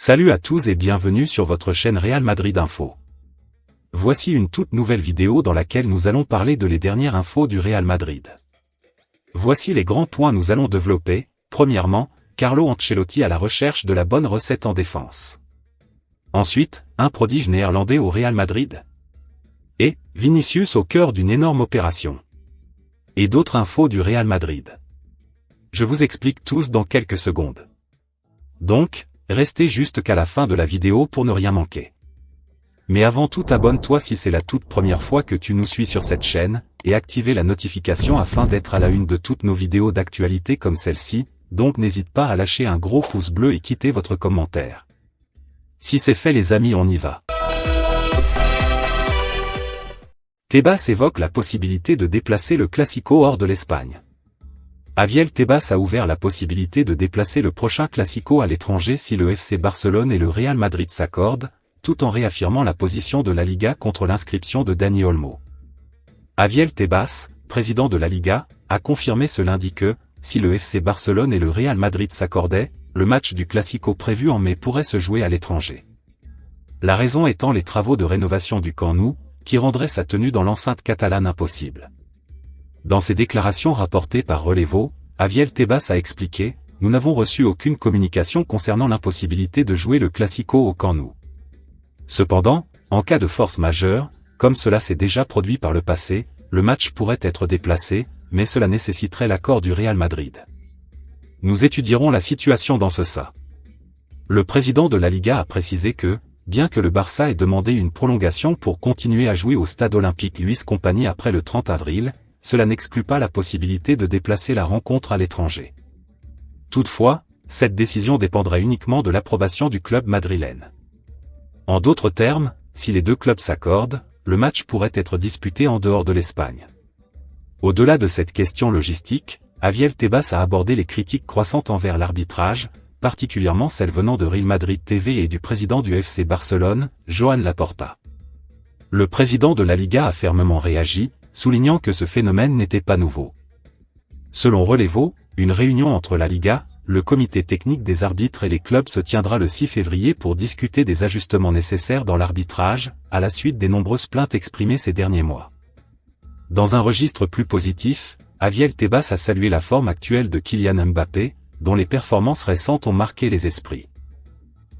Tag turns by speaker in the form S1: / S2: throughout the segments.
S1: Salut à tous et bienvenue sur votre chaîne Real Madrid Info. Voici une toute nouvelle vidéo dans laquelle nous allons parler de les dernières infos du Real Madrid. Voici les grands points nous allons développer. Premièrement, Carlo Ancelotti à la recherche de la bonne recette en défense. Ensuite, un prodige néerlandais au Real Madrid. Et, Vinicius au cœur d'une énorme opération. Et d'autres infos du Real Madrid. Je vous explique tous dans quelques secondes. Donc, restez juste qu'à la fin de la vidéo pour ne rien manquer. Mais avant tout, abonne-toi si c'est la toute première fois que tu nous suis sur cette chaîne, et activez la notification afin d'être à la une de toutes nos vidéos d'actualité comme celle-ci, donc n'hésite pas à lâcher un gros pouce bleu et quitter votre commentaire. Si c'est fait les amis, on y va. Tebas évoque la possibilité de déplacer le Classico hors de l'Espagne. Javier Tebas a ouvert la possibilité de déplacer le prochain Classico à l'étranger si le FC Barcelone et le Real Madrid s'accordent, tout en réaffirmant la position de la Liga contre l'inscription de Dani Olmo. Javier Tebas, président de la Liga, a confirmé ce lundi que, si le FC Barcelone et le Real Madrid s'accordaient, le match du Classico prévu en mai pourrait se jouer à l'étranger. La raison étant les travaux de rénovation du Camp Nou, qui rendraient sa tenue dans l'enceinte catalane impossible. Dans ses déclarations rapportées par Relevo, Javier Tebas a expliqué « Nous n'avons reçu aucune communication concernant l'impossibilité de jouer le Classico au Camp Nou. Cependant, en cas de force majeure, comme cela s'est déjà produit par le passé, le match pourrait être déplacé, mais cela nécessiterait l'accord du Real Madrid. Nous étudierons la situation dans ce sens. » Le président de la Liga a précisé que, bien que le Barça ait demandé une prolongation pour continuer à jouer au stade olympique Luis Company après le 30 avril, cela n'exclut pas la possibilité de déplacer la rencontre à l'étranger. Toutefois, cette décision dépendrait uniquement de l'approbation du club madrilène. En d'autres termes, si les deux clubs s'accordent, le match pourrait être disputé en dehors de l'Espagne. Au-delà de cette question logistique, Javier Tebas a abordé les critiques croissantes envers l'arbitrage, particulièrement celles venant de Real Madrid TV et du président du FC Barcelone, Joan Laporta. Le président de la Liga a fermement réagi, soulignant que ce phénomène n'était pas nouveau. Selon Relevo, une réunion entre la Liga, le comité technique des arbitres et les clubs se tiendra le 6 février pour discuter des ajustements nécessaires dans l'arbitrage, à la suite des nombreuses plaintes exprimées ces derniers mois. Dans un registre plus positif, Javier Tebas a salué la forme actuelle de Kylian Mbappé, dont les performances récentes ont marqué les esprits.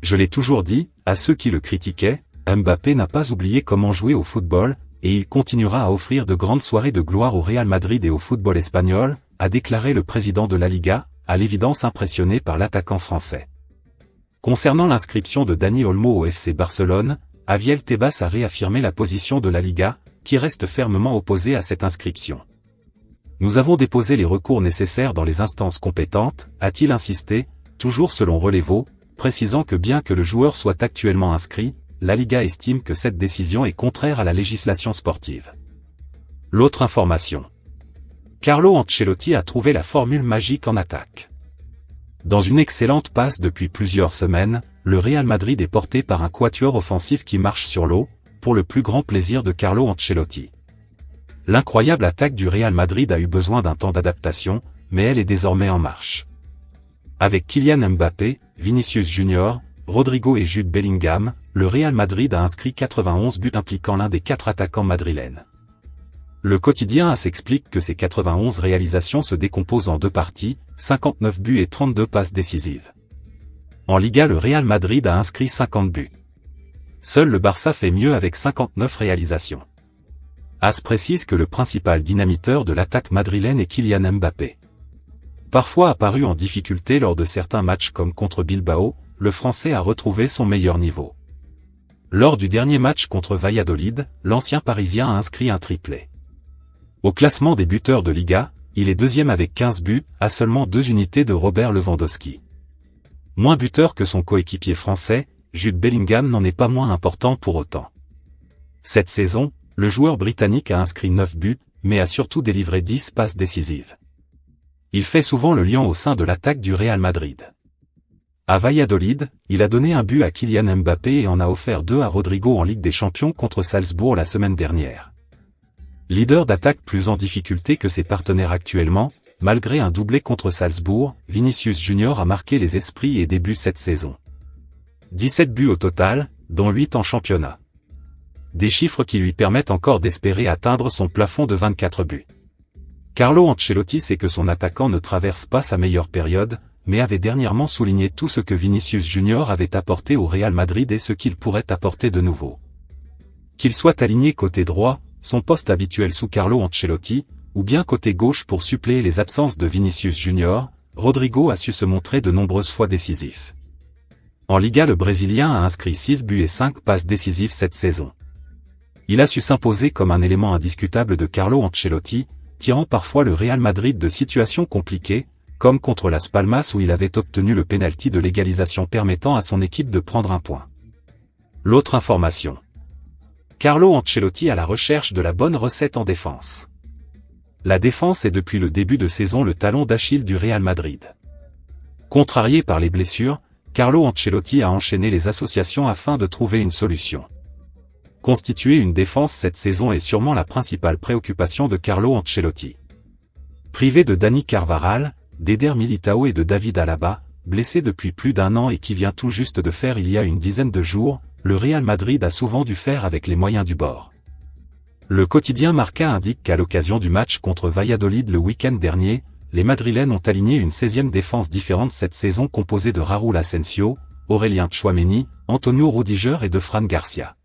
S1: Je l'ai toujours dit, à ceux qui le critiquaient, Mbappé n'a pas oublié comment jouer au football, et il continuera à offrir de grandes soirées de gloire au Real Madrid et au football espagnol, a déclaré le président de la Liga, à l'évidence impressionné par l'attaquant français. Concernant l'inscription de Dani Olmo au FC Barcelone, Javier Tebas a réaffirmé la position de la Liga, qui reste fermement opposée à cette inscription. Nous avons déposé les recours nécessaires dans les instances compétentes, a-t-il insisté, toujours selon Relevo, précisant que bien que le joueur soit actuellement inscrit, la Liga estime que cette décision est contraire à la législation sportive. L'autre information. Carlo Ancelotti a trouvé la formule magique en attaque. Dans une excellente passe depuis plusieurs semaines, le Real Madrid est porté par un quatuor offensif qui marche sur l'eau, pour le plus grand plaisir de Carlo Ancelotti. L'incroyable attaque du Real Madrid a eu besoin d'un temps d'adaptation, mais elle est désormais en marche. Avec Kylian Mbappé, Vinicius Junior, Rodrigo et Jude Bellingham, le Real Madrid a inscrit 91 buts impliquant l'un des 4 attaquants madrilènes. Le quotidien AS explique que ces 91 réalisations se décomposent en deux parties, 59 buts et 32 passes décisives. En Liga, le Real Madrid a inscrit 50 buts. Seul le Barça fait mieux avec 59 réalisations. AS précise que le principal dynamiteur de l'attaque madrilène est Kylian Mbappé. Parfois apparu en difficulté lors de certains matchs comme contre Bilbao, le Français a retrouvé son meilleur niveau. Lors du dernier match contre Valladolid, l'ancien Parisien a inscrit un triplé. Au classement des buteurs de Liga, il est deuxième avec 15 buts, à seulement 2 unités de Robert Lewandowski. Moins buteur que son coéquipier français, Jude Bellingham n'en est pas moins important pour autant. Cette saison, le joueur britannique a inscrit 9 buts, mais a surtout délivré 10 passes décisives. Il fait souvent le lion au sein de l'attaque du Real Madrid. À Valladolid, il a donné un but à Kylian Mbappé et en a offert 2 à Rodrigo en Ligue des Champions contre Salzbourg la semaine dernière. Leader d'attaque plus en difficulté que ses partenaires actuellement, malgré un doublé contre Salzbourg, Vinicius Junior a marqué les esprits et débute cette saison. 17 buts au total, dont 8 en championnat. Des chiffres qui lui permettent encore d'espérer atteindre son plafond de 24 buts. Carlo Ancelotti sait que son attaquant ne traverse pas sa meilleure période, mais avait dernièrement souligné tout ce que Vinicius Junior avait apporté au Real Madrid et ce qu'il pourrait apporter de nouveau. Qu'il soit aligné côté droit, son poste habituel sous Carlo Ancelotti, ou bien côté gauche pour suppléer les absences de Vinicius Junior, Rodrigo a su se montrer de nombreuses fois décisif. En Liga, le Brésilien a inscrit 6 buts et 5 passes décisives cette saison. Il a su s'imposer comme un élément indiscutable de Carlo Ancelotti, tirant parfois le Real Madrid de situations compliquées, comme contre Las Palmas où il avait obtenu le pénalty de l'égalisation permettant à son équipe de prendre un point. L'autre information. Carlo Ancelotti à la recherche de la bonne recette en défense. La défense est depuis le début de saison le talon d'Achille du Real Madrid. Contrarié par les blessures, Carlo Ancelotti a enchaîné les associations afin de trouver une solution. Constituer une défense cette saison est sûrement la principale préoccupation de Carlo Ancelotti. Privé de Dani Carvajal, d'Eder Militao et de David Alaba, blessé depuis plus d'un an et qui vient tout juste de faire il y a une dizaine de jours, le Real Madrid a souvent dû faire avec les moyens du bord. Le quotidien Marca indique qu'à l'occasion du match contre Valladolid le week-end dernier, les Madrilènes ont aligné une 16e défense différente cette saison composée de Raúl Asensio, Aurélien Tchouaméni, Antonio Rudiger et de Fran Garcia.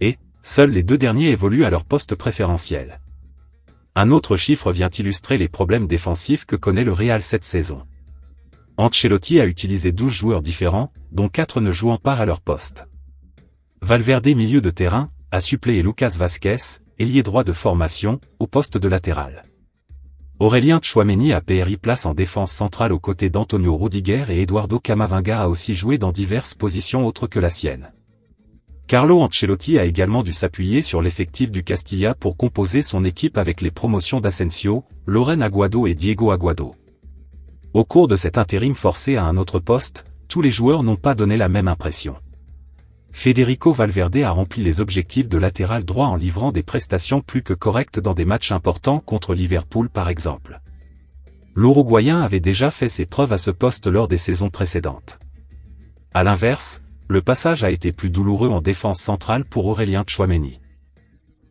S1: Et, seuls les deux derniers évoluent à leur poste préférentiel. Un autre chiffre vient illustrer les problèmes défensifs que connaît le Real cette saison. Ancelotti a utilisé 12 joueurs différents, dont 4 ne jouant pas à leur poste. Valverde milieu de terrain, a suppléé Lucas Vázquez, ailier droit de formation, au poste de latéral. Aurélien Tchouaméni a pris place en défense centrale aux côtés d'Antonio Rudiger et Eduardo Camavinga a aussi joué dans diverses positions autres que la sienne. Carlo Ancelotti a également dû s'appuyer sur l'effectif du Castilla pour composer son équipe avec les promotions d'Asensio, Loren Aguado et Diego Aguado. Au cours de cet intérim forcé à un autre poste, tous les joueurs n'ont pas donné la même impression. Federico Valverde a rempli les objectifs de latéral droit en livrant des prestations plus que correctes dans des matchs importants contre Liverpool par exemple. L'Uruguayen avait déjà fait ses preuves à ce poste lors des saisons précédentes. À l'inverse, le passage a été plus douloureux en défense centrale pour Aurélien Tchouaméni.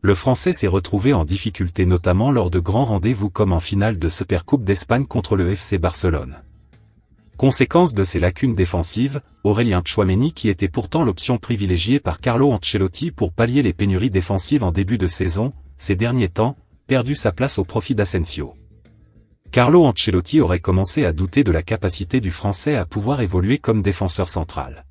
S1: Le Français s'est retrouvé en difficulté notamment lors de grands rendez-vous comme en finale de Supercoupe d'Espagne contre le FC Barcelone. Conséquence de ces lacunes défensives, Aurélien Tchouaméni qui était pourtant l'option privilégiée par Carlo Ancelotti pour pallier les pénuries défensives en début de saison, ces derniers temps, perdu sa place au profit d'Asensio. Carlo Ancelotti aurait commencé à douter de la capacité du Français à pouvoir évoluer comme défenseur central.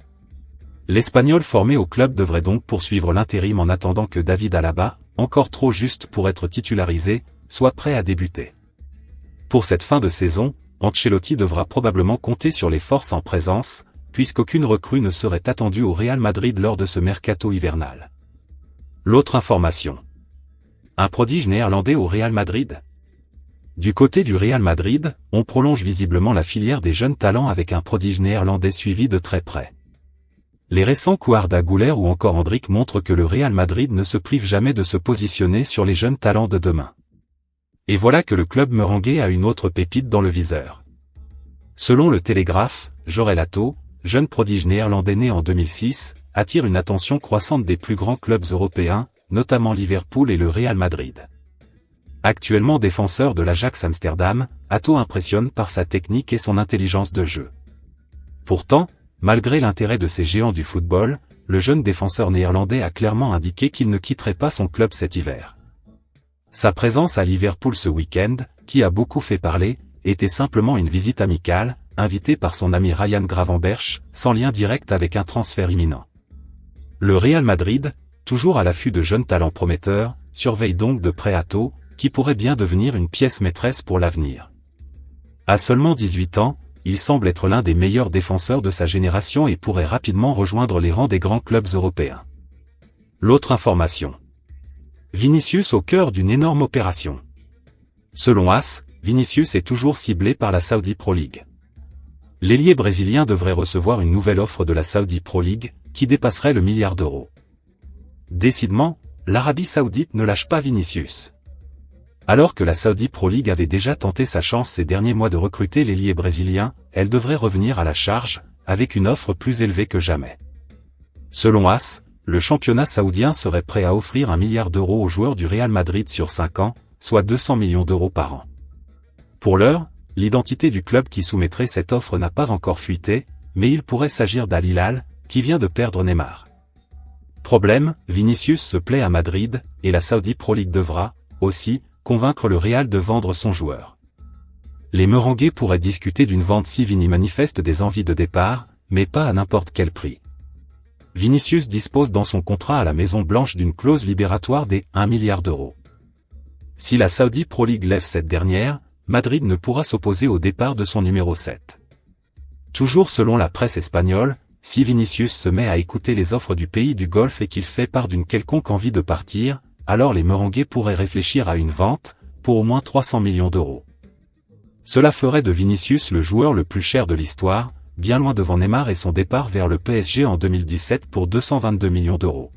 S1: L'Espagnol formé au club devrait donc poursuivre l'intérim en attendant que David Alaba, encore trop juste pour être titularisé, soit prêt à débuter. Pour cette fin de saison, Ancelotti devra probablement compter sur les forces en présence, puisqu'aucune recrue ne serait attendue au Real Madrid lors de ce mercato hivernal. L'autre information. Un prodige néerlandais au Real Madrid ? Du côté du Real Madrid, on prolonge visiblement la filière des jeunes talents avec un prodige néerlandais suivi de très près. Les récents coups Arda Güler ou encore Endrick montrent que le Real Madrid ne se prive jamais de se positionner sur les jeunes talents de demain. Et voilà que le club merengue a une autre pépite dans le viseur. Selon le Télégraphe, Jorel Atto, jeune prodige néerlandais né en 2006, attire une attention croissante des plus grands clubs européens, notamment Liverpool et le Real Madrid. Actuellement défenseur de l'Ajax Amsterdam, Atto impressionne par sa technique et son intelligence de jeu. Pourtant, malgré l'intérêt de ces géants du football, le jeune défenseur néerlandais a clairement indiqué qu'il ne quitterait pas son club cet hiver. Sa présence à Liverpool ce week-end, qui a beaucoup fait parler, était simplement une visite amicale, invitée par son ami Ryan Gravenberch, sans lien direct avec un transfert imminent. Le Real Madrid, toujours à l'affût de jeunes talents prometteurs, surveille donc de près Atto, qui pourrait bien devenir une pièce maîtresse pour l'avenir. À seulement 18 ans, il semble être l'un des meilleurs défenseurs de sa génération et pourrait rapidement rejoindre les rangs des grands clubs européens. L'autre information. Vinicius au cœur d'une énorme opération. Selon AS, Vinicius est toujours ciblé par la Saudi Pro League. L'ailier brésilien devrait recevoir une nouvelle offre de la Saudi Pro League, qui dépasserait le milliard d'euros. Décidément, l'Arabie Saoudite ne lâche pas Vinicius. Alors que la Saudi Pro League avait déjà tenté sa chance ces derniers mois de recruter l'ailier brésilien, elle devrait revenir à la charge, avec une offre plus élevée que jamais. Selon AS, le championnat saoudien serait prêt à offrir 1 milliard d'euros aux joueurs du Real Madrid sur 5 ans, soit 200 millions d'euros par an. Pour l'heure, l'identité du club qui soumettrait cette offre n'a pas encore fuité, mais il pourrait s'agir d'Al Hilal, qui vient de perdre Neymar. Problème, Vinicius se plaît à Madrid, et la Saudi Pro League devra, aussi, convaincre le Real de vendre son joueur. Les Merengues pourraient discuter d'une vente si Vini manifeste des envies de départ, mais pas à n'importe quel prix. Vinicius dispose dans son contrat à la Maison Blanche d'une clause libératoire des 1 milliard d'euros. Si la Saudi Pro League lève cette dernière, Madrid ne pourra s'opposer au départ de son numéro 7. Toujours selon la presse espagnole, si Vinicius se met à écouter les offres du pays du Golfe et qu'il fait part d'une quelconque envie de partir, alors les Merengues pourraient réfléchir à une vente, pour au moins 300 millions d'euros. Cela ferait de Vinicius le joueur le plus cher de l'histoire, bien loin devant Neymar et son départ vers le PSG en 2017 pour 222 millions d'euros.